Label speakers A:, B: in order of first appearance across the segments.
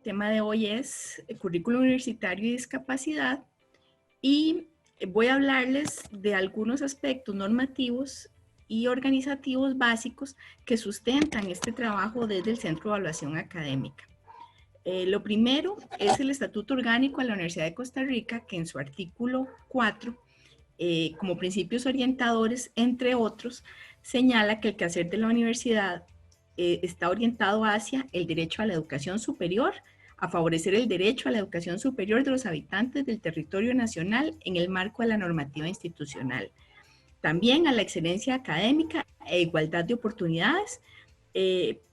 A: tema de hoy es el currículo universitario y discapacidad y voy a hablarles de algunos aspectos normativos y organizativos básicos que sustentan este trabajo desde el Centro de Evaluación Académica. Lo primero es el Estatuto Orgánico de la Universidad de Costa Rica, que en su artículo 4, como principios orientadores, entre otros, señala que el quehacer de la universidad está orientado hacia el derecho a la educación superior, a favorecer el derecho a la educación superior de los habitantes del territorio nacional en el marco de la normativa institucional. También a la excelencia académica e igualdad de oportunidades,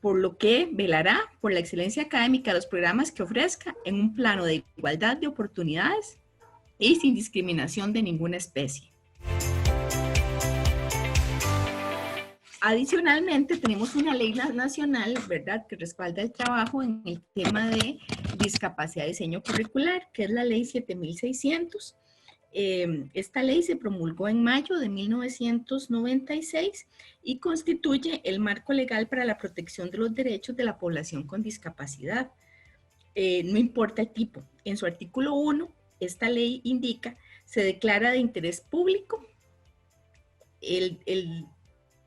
A: por lo que velará por la excelencia académica de los programas que ofrezca en un plano de igualdad de oportunidades y sin discriminación de ninguna especie. Adicionalmente, tenemos una ley nacional, ¿verdad?, que respalda el trabajo en el tema de discapacidad y diseño curricular, que es la ley 7600. Esta ley se promulgó en mayo de 1996 y constituye el marco legal para la protección de los derechos de la población con discapacidad. No importa el tipo. En su artículo 1, esta ley indica, se declara de interés público el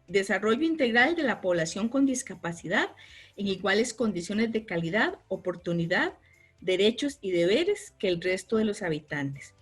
A: desarrollo integral de la población con discapacidad en iguales condiciones de calidad, oportunidad, derechos y deberes que el resto de los habitantes.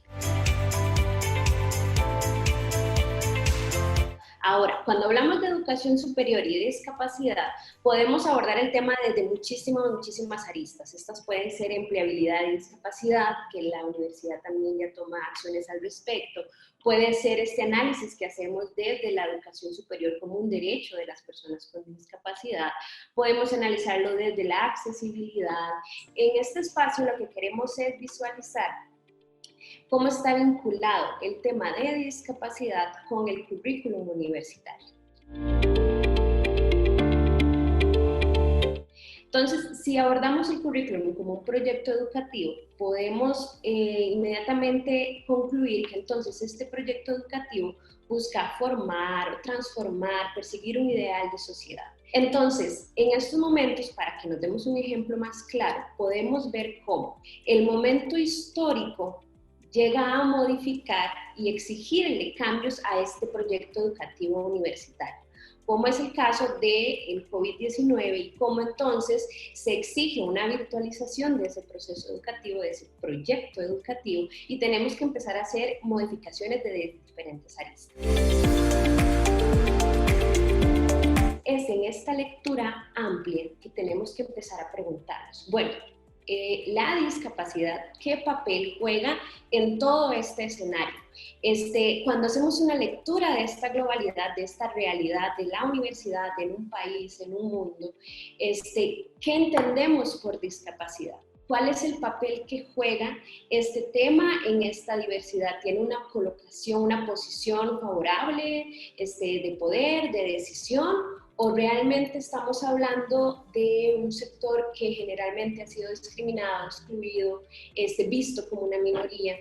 B: Ahora, cuando hablamos de educación superior y de discapacidad, podemos abordar el tema desde muchísimas aristas. Estas pueden ser empleabilidad y discapacidad, que la universidad también ya toma acciones al respecto. Puede ser este análisis que hacemos desde la educación superior como un derecho de las personas con discapacidad. Podemos analizarlo desde la accesibilidad. En este espacio lo que queremos es visualizar cómo está vinculado el tema de discapacidad con el currículum universitario. Entonces, si abordamos el currículum como un proyecto educativo, podemos inmediatamente concluir que entonces este proyecto educativo busca formar, transformar, perseguir un ideal de sociedad. Entonces, en estos momentos, para que nos demos un ejemplo más claro, podemos ver cómo el momento histórico llega a modificar y exigirle cambios a este proyecto educativo universitario, como es el caso del COVID-19 y cómo entonces se exige una virtualización de ese proceso educativo, de ese proyecto educativo, y tenemos que empezar a hacer modificaciones de diferentes aristas. Es en esta lectura amplia que tenemos que empezar a preguntarnos, bueno, la discapacidad, ¿qué papel juega en todo este escenario? Cuando hacemos una lectura de esta globalidad, de esta realidad de la universidad en un país, en un mundo, ¿qué entendemos por discapacidad? ¿Cuál es el papel que juega este tema en esta diversidad? ¿Tiene una colocación, una posición favorable de poder, de decisión? ¿O realmente estamos hablando de un sector que generalmente ha sido discriminado, excluido, visto como una minoría?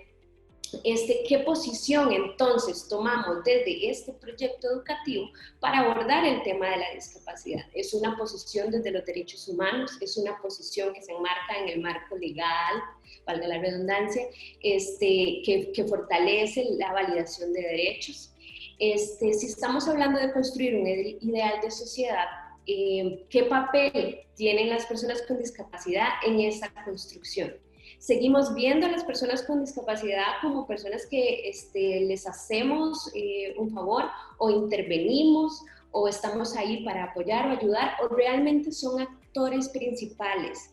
B: ¿Qué posición entonces tomamos desde este proyecto educativo para abordar el tema de la discapacidad? ¿Es una posición desde los derechos humanos? ¿Es una posición que se enmarca en el marco legal, valga la redundancia, que fortalece la validación de derechos? Si estamos hablando de construir un ideal de sociedad, ¿qué papel tienen las personas con discapacidad en esa construcción? Seguimos viendo a las personas con discapacidad como personas que les hacemos un favor o intervenimos o estamos ahí para apoyar o ayudar, o realmente son actores principales,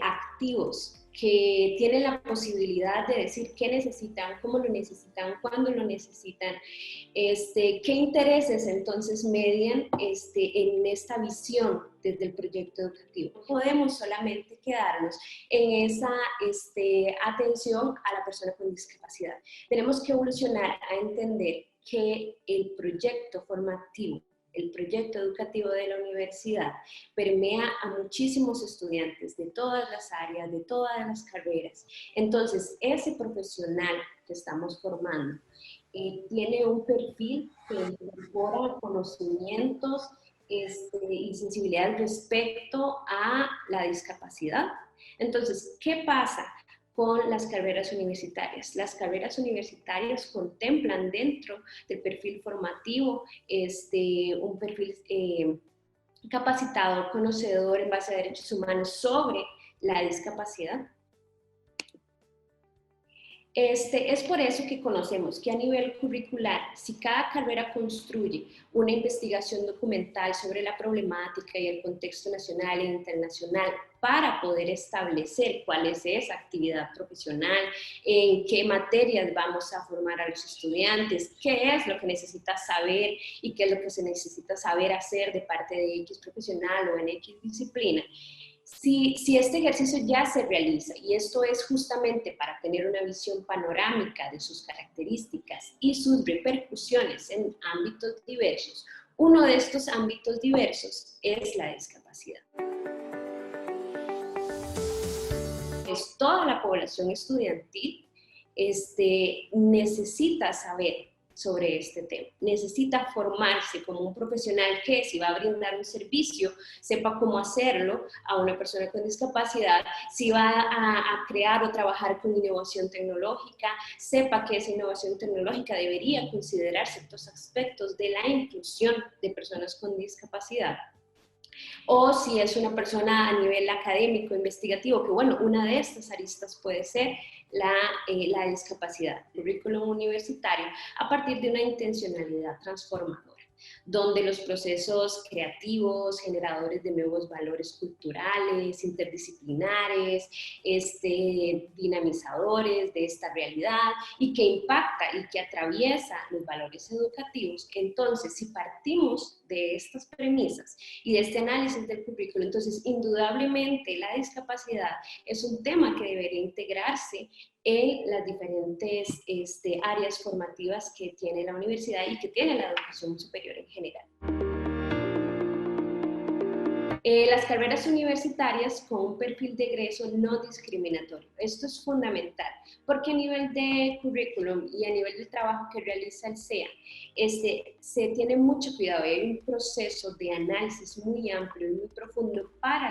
B: activos, que tienen la posibilidad de decir qué necesitan, cómo lo necesitan, cuándo lo necesitan, qué intereses entonces median en esta visión desde el proyecto educativo. No podemos solamente quedarnos en esa atención a la persona con discapacidad. Tenemos que evolucionar a entender que el proyecto formativo, el proyecto educativo de la universidad permea a muchísimos estudiantes de todas las áreas, de todas las carreras. Entonces, ese profesional que estamos formando tiene un perfil que incorpora conocimientos y sensibilidad respecto a la discapacidad. Entonces, ¿qué pasa con las carreras universitarias? Las carreras universitarias contemplan dentro del perfil formativo un perfil capacitado, conocedor en base a derechos humanos sobre la discapacidad. Es por eso que conocemos que a nivel curricular, si cada carrera construye una investigación documental sobre la problemática y el contexto nacional e internacional para poder establecer cuál es esa actividad profesional, en qué materias vamos a formar a los estudiantes, qué es lo que necesita saber y qué es lo que se necesita saber hacer de parte de X profesional o en X disciplina. Si este ejercicio ya se realiza, y esto es justamente para tener una visión panorámica de sus características y sus repercusiones en ámbitos diversos, uno de estos ámbitos diversos es la discapacidad. Es toda la población estudiantil necesita saber sobre este tema, necesita formarse como un profesional que, si va a brindar un servicio, sepa cómo hacerlo a una persona con discapacidad, si va a crear o trabajar con innovación tecnológica, sepa que esa innovación tecnológica debería considerar ciertos aspectos de la inclusión de personas con discapacidad. O si es una persona a nivel académico, investigativo, que bueno, una de estas aristas puede ser la discapacidad, currículum universitario, a partir de una intencionalidad transformadora, donde los procesos creativos, generadores de nuevos valores culturales, interdisciplinares, dinamizadores de esta realidad y que impacta y que atraviesa los valores educativos. Entonces, si partimos de estas premisas y de este análisis del currículo, entonces indudablemente la discapacidad es un tema que debería integrarse en las diferentes áreas formativas que tiene la universidad y que tiene la educación superior en general. Las carreras universitarias con un perfil de egreso no discriminatorio. Esto es fundamental, porque a nivel de currículum y a nivel del trabajo que realiza el SEA, se tiene mucho cuidado. Hay un proceso de análisis muy amplio y muy profundo para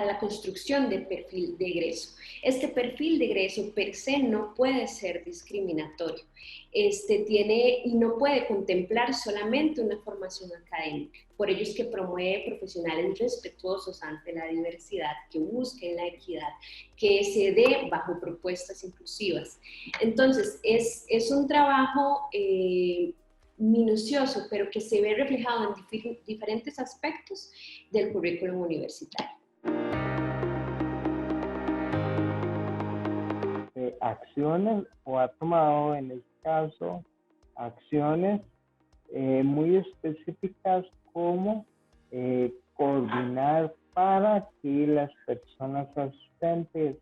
B: la construcción del perfil de egreso. Este perfil de egreso per se no puede ser discriminatorio. Y no puede contemplar solamente una formación académica. Por ello es que promueve profesionales respetuosos ante la diversidad, que busquen la equidad, que se dé bajo propuestas inclusivas. Entonces, es un trabajo minucioso, pero que se ve reflejado en diferentes aspectos del currículum universitario.
C: Acciones o ha tomado en este caso acciones muy específicas como coordinar para que las personas asistentes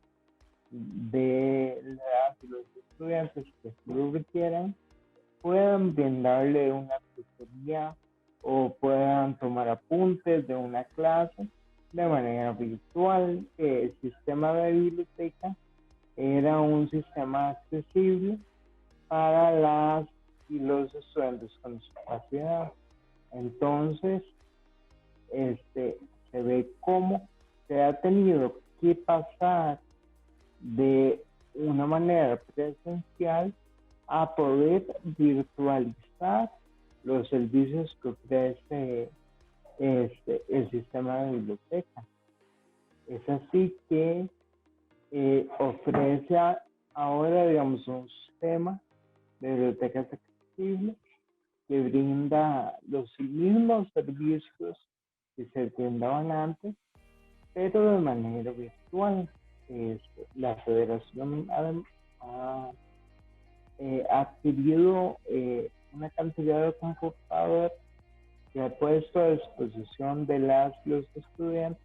C: de la edad de los estudiantes que lo requieran puedan brindarle una asesoría o puedan tomar apuntes de una clase de manera virtual. El sistema de biblioteca era un sistema accesible para las y los estudiantes con discapacidad. Entonces, se ve cómo se ha tenido que pasar de una manera presencial a poder virtualizar los servicios que ofrece el sistema de biblioteca. Es así que ofrece ahora, digamos, un sistema de bibliotecas accesibles que brinda los mismos servicios que se brindaban antes, pero de manera virtual. La federación ha adquirido una cantidad de computadores que ha puesto a disposición de los estudiantes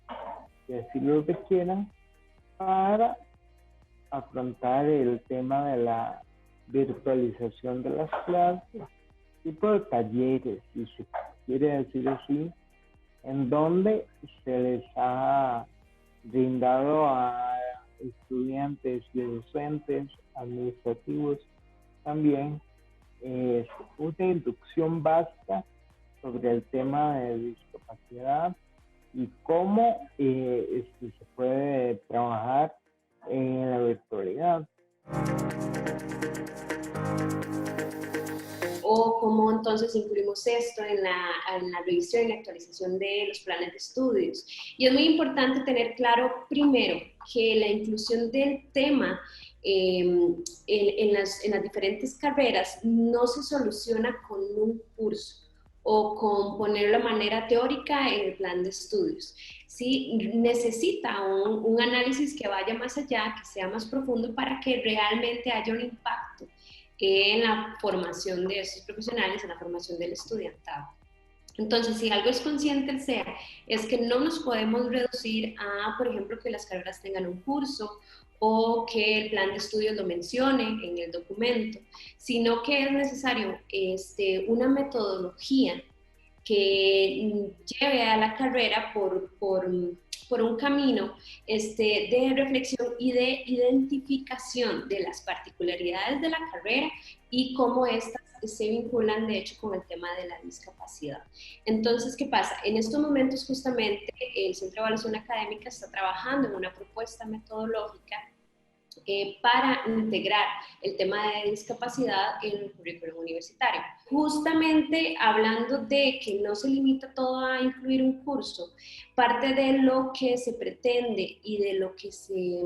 C: que así lo requieran para afrontar el tema de la virtualización de las clases, tipo de talleres, si se quiere decir así, en donde se les ha brindado a estudiantes y docentes administrativos también una inducción básica sobre el tema de discapacidad y cómo se puede trabajar en la virtualidad.
B: O cómo entonces incluimos esto en la revisión y la actualización de los planes de estudios. Y es muy importante tener claro, primero, que la inclusión del tema en las diferentes carreras no se soluciona con un curso o con ponerlo de manera teórica en el plan de estudios. Sí, necesita un análisis que vaya más allá, que sea más profundo para que realmente haya un impacto en la formación de esos profesionales, en la formación del estudiantado. Entonces, si algo es consciente el SEA, es que no nos podemos reducir a, por ejemplo, que las carreras tengan un curso o que el plan de estudios lo mencione en el documento, sino que es necesario una metodología que lleve a la carrera por un camino de reflexión y de identificación de las particularidades de la carrera y cómo estas se vinculan de hecho con el tema de la discapacidad. Entonces, ¿qué pasa? En estos momentos justamente el Centro de Evaluación Académica está trabajando en una propuesta metodológica para integrar el tema de discapacidad en el currículum universitario. Justamente hablando de que no se limita todo a incluir un curso, parte de lo que se pretende y de lo que se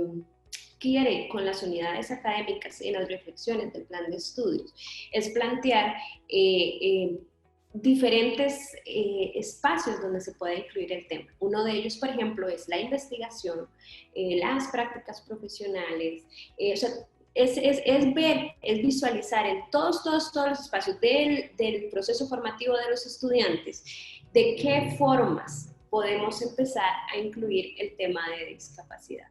B: quiere con las unidades académicas en las reflexiones del plan de estudios es plantear diferentes espacios donde se puede incluir el tema. Uno de ellos, por ejemplo, es la investigación, las prácticas profesionales, o sea, es ver, es visualizar en todos los espacios del proceso formativo de los estudiantes de qué formas podemos empezar a incluir el tema de discapacidad.